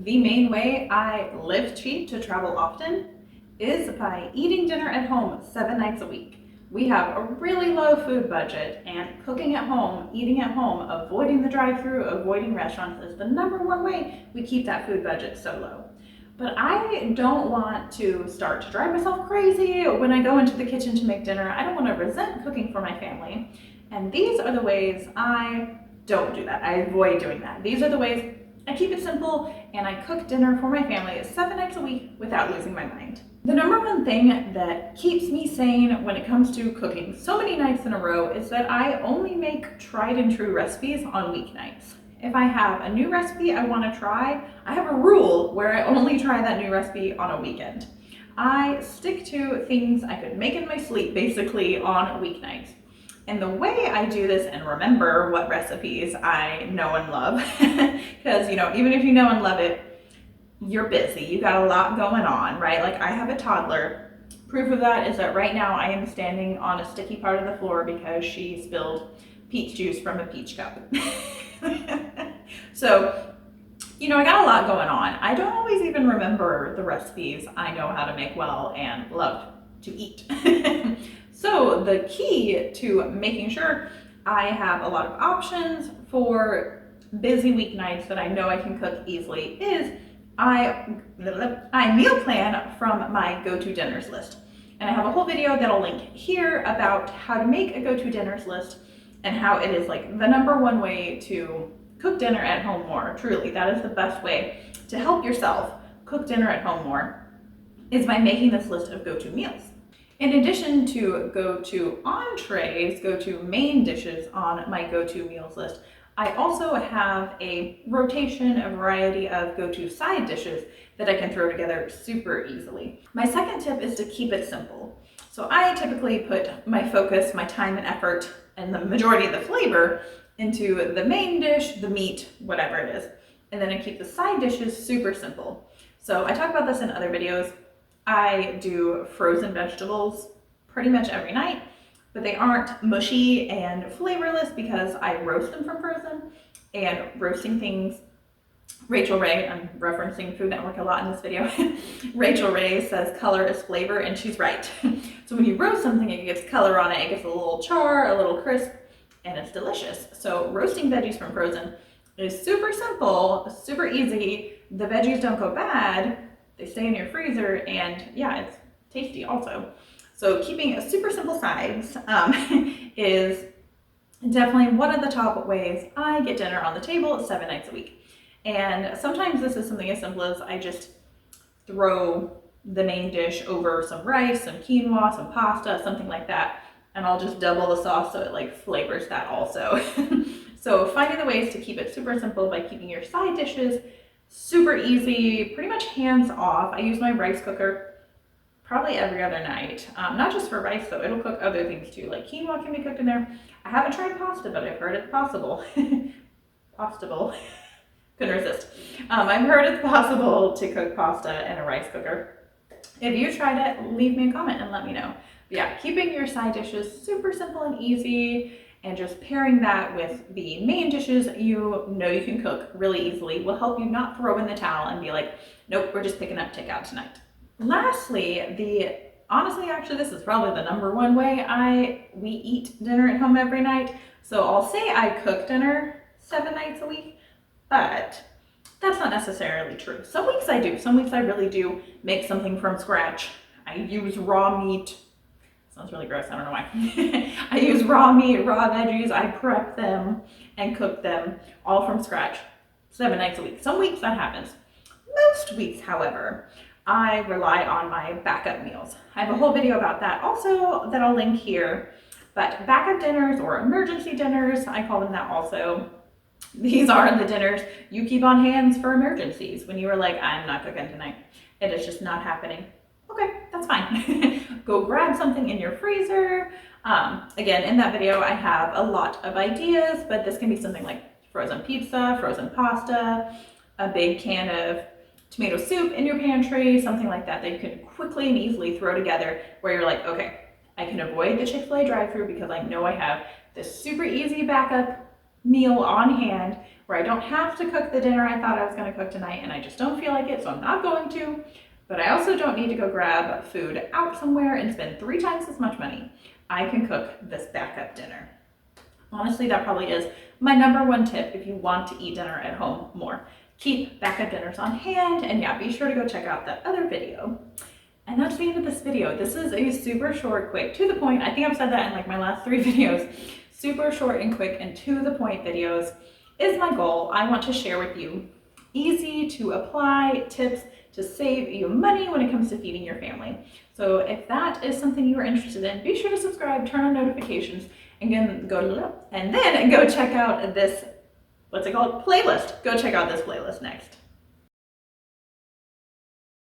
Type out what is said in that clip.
The main way I live cheap to travel often is by eating dinner at home 7 nights a week. We have a really low food budget, and cooking at home, eating at home, avoiding the drive-thru, avoiding restaurants is the #1 way we keep that food budget so low. But I don't want to start to drive myself crazy when I go into the kitchen to make dinner. I don't want to resent cooking for my family. And these are the ways I don't do that. I avoid doing that. These are the ways I keep it simple, and I cook dinner for my family 7 nights a week without losing my mind. The #1 thing that keeps me sane when it comes to cooking so many nights in a row is that I only make tried and true recipes on weeknights. If I have a new recipe I want to try, I have a rule where I only try that new recipe on a weekend. I stick to things I could make in my sleep basically on weeknights. And the way I do this and remember what recipes I know and love, because even if you know and love it, you're busy, you got a lot going on, right? Like, I have a toddler. Proof of that is that right now I am standing on a sticky part of the floor because she spilled peach juice from a peach cup. So, I got a lot going on. I don't always even remember the recipes I know how to make well and love to eat. So the key to making sure I have a lot of options for busy weeknights that I know I can cook easily is I meal plan from my go-to dinners list. And I have a whole video that I'll link here about how to make a go-to dinners list and how it is like the #1 way to cook dinner at home more. Truly, that is the best way to help yourself cook dinner at home more, is by making this list of go-to meals. In addition to go-to entrees, go-to main dishes on my go-to meals list, I also have a rotation, a variety of go-to side dishes that I can throw together super easily. My second tip is to keep it simple. So I typically put my focus, my time and effort, and the majority of the flavor into the main dish, the meat, whatever it is. And then I keep the side dishes super simple. So I talk about this in other videos. I do frozen vegetables pretty much every night, but they aren't mushy and flavorless because I roast them from frozen. And roasting things, Rachel Ray, I'm referencing Food Network a lot in this video. Rachel Ray says color is flavor, and she's right. So when you roast something, it gets color on it, it gets a little char, a little crisp, and it's delicious. So roasting veggies from frozen is super simple, super easy. The veggies don't go bad. They stay in your freezer, and yeah, it's tasty also. So keeping a super simple sides is definitely one of the top ways I get dinner on the table 7 nights a week. And sometimes this is something as simple as I just throw the main dish over some rice, some quinoa, some pasta, something like that, and I'll just double the sauce so it flavors that also. So finding the ways to keep it super simple by keeping your side dishes super easy, pretty much hands off. I use my rice cooker probably every other night. Not just for rice though, it'll cook other things too. Like quinoa can be cooked in there. I haven't tried pasta, but I've heard it's possible. Possible. Couldn't resist. I've heard it's possible to cook pasta in a rice cooker. If you tried it, leave me a comment and let me know. But yeah, keeping your side dishes super simple and easy, and just pairing that with the main dishes you can cook really easily will help you not throw in the towel and be like, nope, we're just picking up takeout tonight. Lastly, honestly, actually, this is probably the #1 way we eat dinner at home every night. So I'll say I cook dinner 7 nights a week, but that's not necessarily true. Some weeks I do. Some weeks I really do make something from scratch. I use raw meat. Sounds really gross, I don't know why. I use raw meat, raw veggies, I prep them and cook them all from scratch 7 nights a week. Some weeks that happens. Most weeks, however, I rely on my backup meals. I have a whole video about that also that I'll link here. But backup dinners, or emergency dinners, I call them that also. These are the dinners you keep on hand for emergencies. When you are like, I'm not cooking tonight, it is just not happening. Okay, that's fine. Go grab something in your freezer. Again, in that video, I have a lot of ideas, but this can be something like frozen pizza, frozen pasta, a big can of tomato soup in your pantry, something like that you can quickly and easily throw together where you're like, okay, I can avoid the Chick-fil-A drive-thru because I know I have this super easy backup meal on hand where I don't have to cook the dinner I thought I was going to cook tonight and I just don't feel like it, so I'm not going to. But I also don't need to go grab food out somewhere and spend 3 times as much money. I can cook this backup dinner. Honestly, that probably is my #1 tip if you want to eat dinner at home more. Keep backup dinners on hand, and yeah, be sure to go check out that other video. And that's the end of this video. This is a super short, quick, to the point. I think I've said that in like my last 3 videos. Super short and quick and to the point videos is my goal. I want to share with you easy to apply tips to save you money when it comes to feeding your family. So if that is something you are interested in, be sure to subscribe, turn on notifications, and then go check out this, what's it called? Playlist. Go check out this playlist next.